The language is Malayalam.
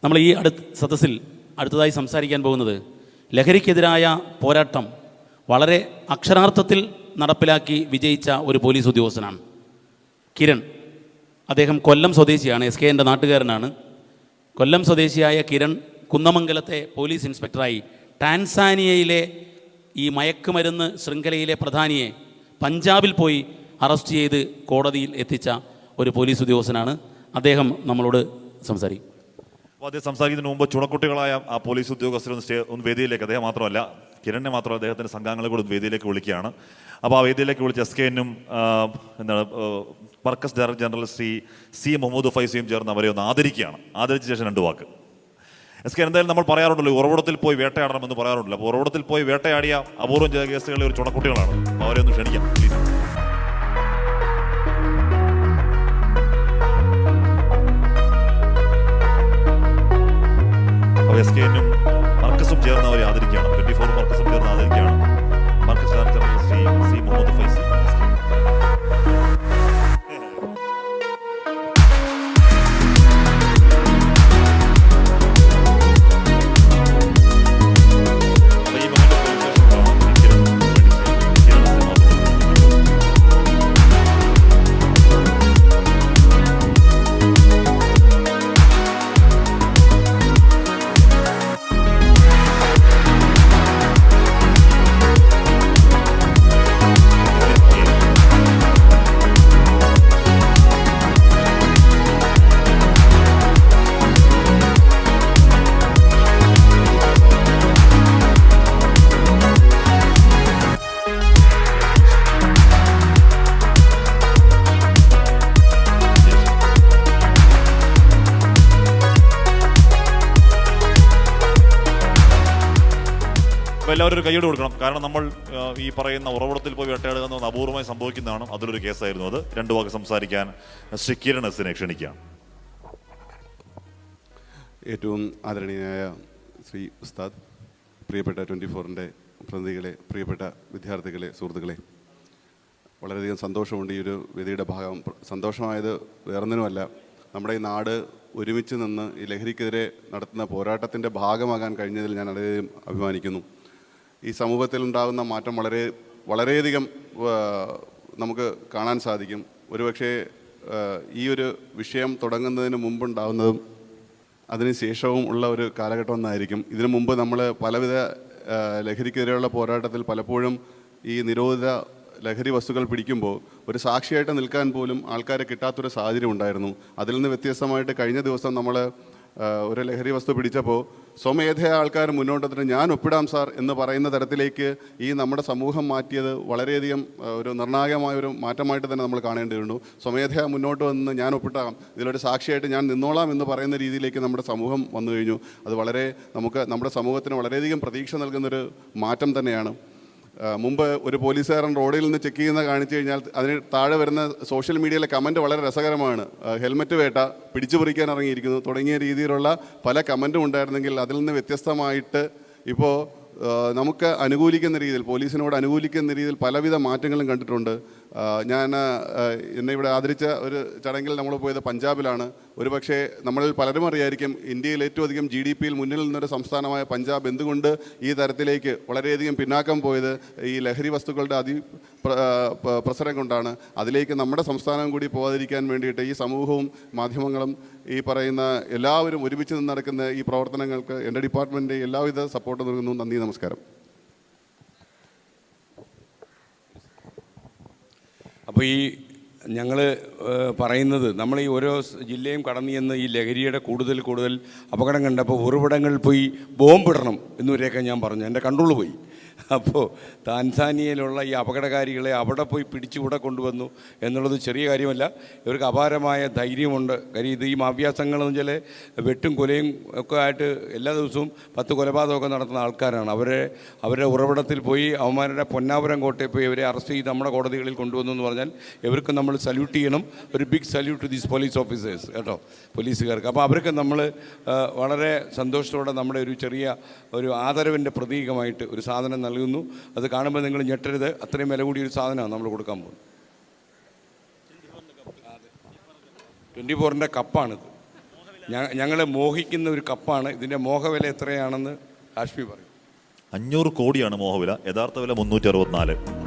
നമ്മൾ ഈ സദസ്സിൽ അടുത്തതായി സംസാരിക്കാൻ പോകുന്നത് ലഹരിക്കെതിരായ പോരാട്ടം വളരെ അക്ഷരാർത്ഥത്തിൽ നടപ്പിലാക്കി വിജയിച്ച ഒരു പോലീസ് ഉദ്യോഗസ്ഥനാണ് കിരൺ. അദ്ദേഹം കൊല്ലം സ്വദേശിയാണ്, SKൻ്റെ നാട്ടുകാരനാണ്. കൊല്ലം സ്വദേശിയായ കിരൺ കുന്നമംഗലത്തെ പോലീസ് ഇൻസ്പെക്ടറായി ടാൻസാനിയയിലെ ഈ മയക്കുമരുന്ന് ശൃംഖലയിലെ പ്രധാനിയെ പഞ്ചാബിൽ പോയി അറസ്റ്റ് ചെയ്ത് കോടതിയിൽ എത്തിച്ച ഒരു പോലീസ് ഉദ്യോഗസ്ഥനാണ്. അദ്ദേഹം നമ്മളോട് സംസാരിക്കും. അപ്പോൾ അദ്ദേഹം സംസാരിക്കുന്നതിന് മുമ്പ് ചുണക്കുട്ടികളായ ആ പോലീസ് ഉദ്യോഗസ്ഥരൊന്ന് വേദിയിലേക്ക്, അദ്ദേഹം മാത്രമല്ല കിരണിനെ മാത്രമല്ല അദ്ദേഹത്തിൻ്റെ സംഘാംഗങ്ങളെ കൂടി വേദിയിലേക്ക് വിളിക്കുകയാണ്. അപ്പോൾ ആ വേദിയിലേക്ക് വിളിച്ച SKനും എന്താണ് Markaz director general Shri C Muhammad ഫൈസിയും ചേർന്ന് അവരെ ഒന്ന് ആദരിക്കുകയാണ്. ആദരിച്ച ശേഷം 2 വാക്ക്. SK എന്തായാലും നമ്മൾ പറയാറുണ്ടല്ലോ, ഉറവിടത്തിൽ പോയി വേട്ടയാടണമെന്ന് പറയാറുണ്ടല്ലോ. അപ്പോൾ ഉറവിടത്തിൽ പോയി വേട്ടയാടിയ അപൂർവം ചില കേസുകളിൽ ഒരു ചുണക്കുട്ടികളാണ്. അവരെ ഒന്ന് ക്ഷണിക്കാം പ്ലീസ്. SKനും മർക്കസും ചേർന്ന് അവരെ ആദരിക്കുകയാണ്. 24 മർക്കസും ചേർന്ന് ആദരിക്കുകയാണ്. Markaz director general Shri C Muhammad Faizi. എല്ലാവരും ഒരു കൈയ്യോട് കൊടുക്കണം. കാരണം നമ്മൾ ഈ പറയുന്ന ഉറവിടത്തിൽ പോയി വേട്ടയാടുക എന്ന് പറഞ്ഞാൽ അപൂർവമായി സംഭവിക്കുന്നതാണ്. അതിലൊരു കേസായിരുന്നു അത്. 2 വാക്ക് സംസാരിക്കാൻ ശ്രീ കിരൺ എസിനെ ക്ഷണിക്കുകയാണ്. ഏറ്റവും ആദരണീയനായ ശ്രീ ഉസ്താദ്, പ്രിയപ്പെട്ട 24ൻ്റെ പ്രതിനിധികളെ, പ്രിയപ്പെട്ട വിദ്യാർത്ഥികളെ, സുഹൃത്തുക്കളെ, വളരെയധികം സന്തോഷമുണ്ട് ഈ ഒരു വേദിയുടെ ഭാഗം. സന്തോഷമായത് വേറൊന്നിനുമല്ല, നമ്മുടെ ഈ നാട് ഒരുമിച്ച് നിന്ന് ഈ ലഹരിക്കെതിരെ നടത്തുന്ന പോരാട്ടത്തിൻ്റെ ഭാഗമാകാൻ കഴിഞ്ഞതിൽ ഞാൻ വളരെയധികം അഭിമാനിക്കുന്നു. ഈ സമൂഹത്തിലുണ്ടാകുന്ന മാറ്റം വളരെയധികം നമുക്ക് കാണാൻ സാധിക്കും. ഒരുപക്ഷെ ഈ ഒരു വിഷയം തുടങ്ങുന്നതിന് മുമ്പുണ്ടാകുന്നതും അതിനുശേഷവും ഉള്ള ഒരു കാലഘട്ടം ഒന്നായിരിക്കും. ഇതിനു മുമ്പ് നമ്മൾ പലവിധ ലഹരിക്കെതിരെയുള്ള പോരാട്ടത്തിൽ പലപ്പോഴും ഈ നിരോധിത ലഹരി വസ്തുക്കൾ പിടിക്കുമ്പോൾ ഒരു സാക്ഷിയായിട്ട് നിൽക്കാൻ പോലും ആൾക്കാരെ കിട്ടാത്തൊരു സാഹചര്യം ഉണ്ടായിരുന്നു. അതിൽ നിന്ന് വ്യത്യസ്തമായിട്ട് കഴിഞ്ഞ ദിവസം നമ്മൾ ഒരു ലഹരി വസ്തു പിടിച്ചപ്പോൾ സ്വമേധയാ ആൾക്കാർ മുന്നോട്ട് ഞാൻ ഒപ്പിടാം സാർ എന്ന് പറയുന്ന തരത്തിലേക്ക് ഈ നമ്മുടെ സമൂഹം മാറ്റിയത് വളരെയധികം ഒരു നിർണായകമായൊരു മാറ്റമായിട്ട് തന്നെ നമ്മൾ കാണേണ്ടതുണ്ട്. സ്വമേധയാ മുന്നോട്ട് വന്ന് ഞാൻ ഒപ്പിട്ടാം, ഇതിലൊരു സാക്ഷിയായിട്ട് ഞാൻ നിന്നോളാം എന്ന് പറയുന്ന രീതിയിലേക്ക് നമ്മുടെ സമൂഹം വന്നു കഴിഞ്ഞു. അത് നമ്മുടെ സമൂഹത്തിന് വളരെയധികം പ്രതീക്ഷ നൽകുന്നൊരു മാറ്റം തന്നെയാണ്. മുമ്പ് ഒരു പോലീസുകാരൻ റോഡിൽ നിന്ന് ചെക്ക് ചെയ്യുന്ന കാണിച്ചു കഴിഞ്ഞാൽ അതിന് താഴെ വരുന്ന സോഷ്യൽ മീഡിയയിലെ കമൻറ്റ് വളരെ രസകരമാണ്. ഹെൽമറ്റ് വേട്ട, പിടിച്ചുപറിക്കാൻ ഇറങ്ങിയിരിക്കുന്നു തുടങ്ങിയ രീതിയിലുള്ള പല കമൻറ്റും ഉണ്ടായിരുന്നെങ്കിൽ അതിൽ നിന്ന് വ്യത്യസ്തമായിട്ട് ഇപ്പോൾ നമുക്ക് അനുകൂലിക്കുന്ന രീതിയിൽ, പോലീസിനോട് അനുകൂലിക്കുന്ന രീതിയിൽ പലവിധ മാറ്റങ്ങളും കണ്ടിട്ടുണ്ട്. എന്നെ ഇവിടെ ആദരിച്ച ഒരു ചടങ്ങിൽ നമ്മൾ പോയത് പഞ്ചാബിലാണ്. ഒരുപക്ഷെ നമ്മളിൽ പലരും അറിയായിരിക്കും, ഇന്ത്യയിൽ ഏറ്റവും അധികം GDP-യിൽ മുന്നിൽ നിന്നൊരു സംസ്ഥാനമായ പഞ്ചാബ് എന്തുകൊണ്ട് ഈ തരത്തിലേക്ക് വളരെയധികം പിന്നാക്കം പോയത് ഈ ലഹരി വസ്തുക്കളുടെ പ്രസരം കൊണ്ടാണ്. അതിലേക്ക് നമ്മുടെ സംസ്ഥാനം കൂടി പോകാതിരിക്കാൻ വേണ്ടിയിട്ട് ഈ സമൂഹവും മാധ്യമങ്ങളും ഈ പറയുന്ന എല്ലാവരും ഒരുമിച്ച് നിന്ന് നടക്കുന്ന ഈ പ്രവർത്തനങ്ങൾക്ക് എൻ്റെ ഡിപ്പാർട്ട്മെൻറ്റിൻ്റെ എല്ലാവിധ സപ്പോർട്ട് നൽകുന്നു. നന്ദി, നമസ്കാരം. അപ്പോൾ ഈ ഞങ്ങൾ പറയുന്നത്, നമ്മൾ ഈ ഓരോ ജില്ലയും കടന്നു ചെന്ന് ഈ ലഹരിയുടെ കൂടുതൽ അപകടം കണ്ടപ്പോൾ ഉറവിടങ്ങളിൽ പോയി ബോംബിടണം എന്നുവരെയൊക്കെ ഞാൻ പറഞ്ഞു. എൻ്റെ കൺട്രോൾ പോയി. അപ്പോൾ താൻസാനിയയിലുള്ള ഈ അപകടകാരികളെ അവിടെ പോയി പിടിച്ചുകൂടെ കൊണ്ടുവന്നു എന്നുള്ളത് ചെറിയ കാര്യമല്ല. ഇവർക്ക് അപാരമായ ധൈര്യമുണ്ട്. കാര്യം ഇത് ഈ മാഫിയ സംഘങ്ങളെന്ന് വെച്ചാൽ വെട്ടും കൊലയും ഒക്കെ ആയിട്ട് എല്ലാ ദിവസവും 10 കൊലപാതകമൊക്കെ നടത്തുന്ന ആൾക്കാരാണ്. അവരുടെ ഉറവിടത്തിൽ പോയി അവന്മാരുടെ പൊന്നാപുരം കോട്ടയിൽ പോയി ഇവരെ അറസ്റ്റ് ചെയ്ത് നമ്മുടെ കോടതികളിൽ കൊണ്ടുവന്നു എന്ന് പറഞ്ഞാൽ ഇവർക്ക് നമ്മൾ സല്യൂട്ട് ചെയ്യണം. ഒരു big salute to these police officers കേട്ടോ, പോലീസുകാർക്ക്. അപ്പോൾ അവർക്ക് നമ്മൾ വളരെ സന്തോഷത്തോടെ നമ്മുടെ ഒരു ചെറിയ ഒരു ആദരവിൻ്റെ പ്രതീകമായിട്ട് ഒരു സാധനം നൽകുന്നു. അത് കാണുമ്പോൾ നിങ്ങൾ ഞെട്ടരുത്, അത്രയും വില കൂടിയൊരു സാധനമാണ് നമ്മൾ കൊടുക്കാൻ പോകുന്നത്. 24ൻ്റെ കപ്പാണിത്. ഞങ്ങളെ മോഹിക്കുന്ന ഒരു കപ്പാണ്. ഇതിൻ്റെ മോഹവില എത്രയാണെന്ന് ഹാഷ്മി പറയും. 500 കോടിയാണ് മോഹവില, യഥാർത്ഥ വില 364.